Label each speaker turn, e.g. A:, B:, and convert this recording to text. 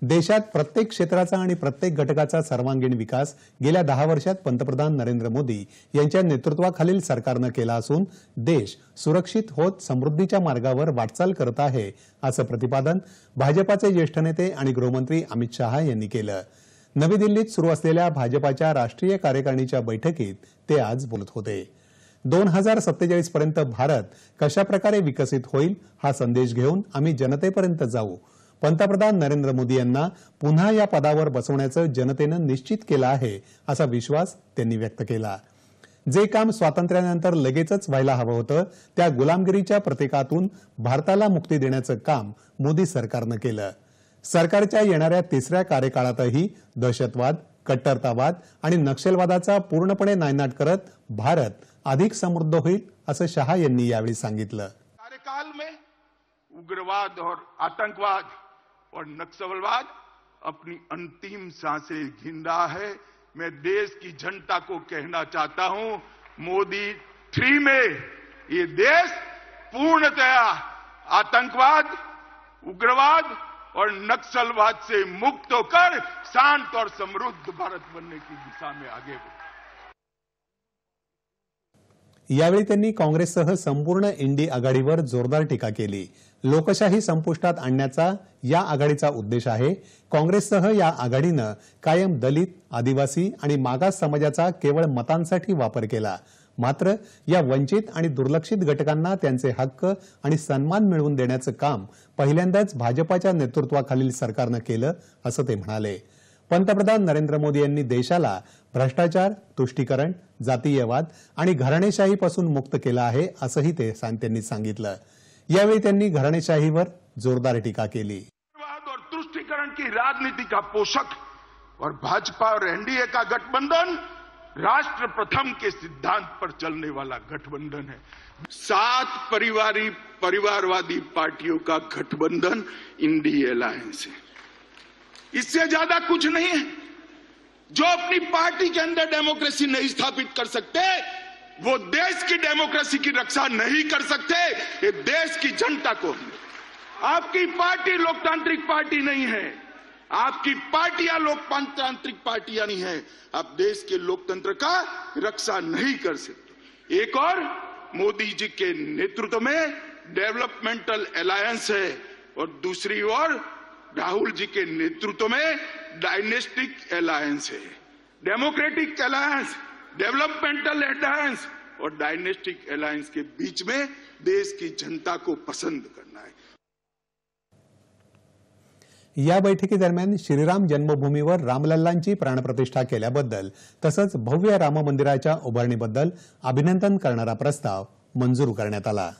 A: देशात प्रत्येक क्षेत्राचा आणि प्रत्येक घटकाचा सर्वांगीण विकास गेल्या 10 वर्षात पंतप्रधान नरेंद्र मोदी यांच्या नेतृत्वाखालील सरकारने केला असून देश सुरक्षित होत समृद्धीच्या मार्गावर वाटचाल करत आहे, असं प्रतिपादन भाजपाचे ज्येष्ठ नेते आणि गृहमंत्री अमित शहा यांनी केलं। नवी दिल्लीत सुरू असलेल्या भाजपाच्या राष्ट्रीय कार्यकारिणीच्या बैठकीत ते आज बोलत होते। 2047 पर्यंत भारत कशा प्रकारे विकसित होईल हा संदेश घेऊन आम्ही जनतेपर्यंत जाऊ। पंतप्रधान नरेंद्र मोदी यांना पुन्हा या पदावर बसवण्याचं जनतेनं निश्चित केलं आहे, असा विश्वास त्यांनी व्यक्त केला। जे काम स्वातंत्र्यानंतर लगेचच व्हायला हवं होतं, त्या गुलामगिरीच्या प्रतीकातून भारताला मुक्ती देण्याचं काम मोदी सरकारनं केलं। सरकारच्या येणाऱ्या तिसऱ्या कार्यकाळातही दहशतवाद, कट्टरतावाद आणि नक्षलवादाचा पूर्णपणे नायनाट करत भारत अधिक समृद्ध होईल, असं शहा यांनी यावेळी सांगितलं।
B: कार्यकाल में उग्रवाद और आतंकवाद और नक्सलवाद अपनी अंतिम सांसें गिन रहा है। मैं देश की जनता को कहना चाहता हूं, मोदी 3 में ये देश पूर्णतया आतंकवाद, उग्रवाद और नक्सलवाद से मुक्त होकर शांत और समृद्ध भारत बनने की दिशा में आगे बढ़े।
A: यावेळी त्यांनी काँग्रेससह संपूर्ण इंडी आघाडीवर जोरदार टीका केली। लोकशाही संपुष्टात आणण्याचा या आघाडीचा उद्देश आहे। काँग्रेससह या आघाडीनं कायम दलित, आदिवासी आणि मागास समाजाचा केवळ मतांसाठी वापर केला। मात्र या वंचित आणि दुर्लक्षित घटकांना त्यांचे हक्क आणि सन्मान मिळवून देण्याचं काम पहिल्यांदाच भाजपाच्या नेतृत्वाखालील सरकारनं केलं, असं ते म्हणाले। पंतप्रधान नरेंद्र मोदी यांनी देशाला भ्रष्टाचार, तुष्टीकरण, जातीयवाद आणि घराणेशाहीपासून मुक्त केलं आहे, असंही त्यांनी सांगितलं। यावेळी त्यांनी घराणेशाहीवर जोरदार टीका केली।
B: और तुष्टीकरण की राजनीति का पोषक और भाजपा और एनडीए का गठबंधन राष्ट्र प्रथम के सिद्धांत पर चलने वाला गठबंधन है। 7 परिवारवादी पार्टियों का गठबंधन इंडी अलायंस है। इससे ज्यादा कुछ नहीं है। जो अपनी पार्टी के अंदर डेमोक्रेसी नहीं स्थापित कर सकते, वो देश की डेमोक्रेसी की रक्षा नहीं कर सकते। ये देश की जनता को, आपकी पार्टी लोकतांत्रिक पार्टी नहीं है, आपकी पार्टियां लोकतांत्रिक पार्टियां नहीं है, आप देश के लोकतंत्र का रक्षा नहीं कर सकते। एक और मोदी जी के नेतृत्व में डेवलपमेंटल अलायंस है और दूसरी ओर राहुल जी के नेतृत्व में डायनेस्टिक अलायंस है। डेमोक्रेटिक अलायंस, डेवलपमेंटल अलायंस और डायनेस्टिक अलायंस के बीच में देश की जनता को पसंद करना है।
A: या बैठकीदरम्यान श्रीराम जन्मभूमीवर रामलल्लांची प्राणप्रतिष्ठा केल्याबद्दल तसंच भव्य राम मंदिराच्या उभारणीबद्दल अभिनंदन करणारा प्रस्ताव मंजूर करण्यात आला।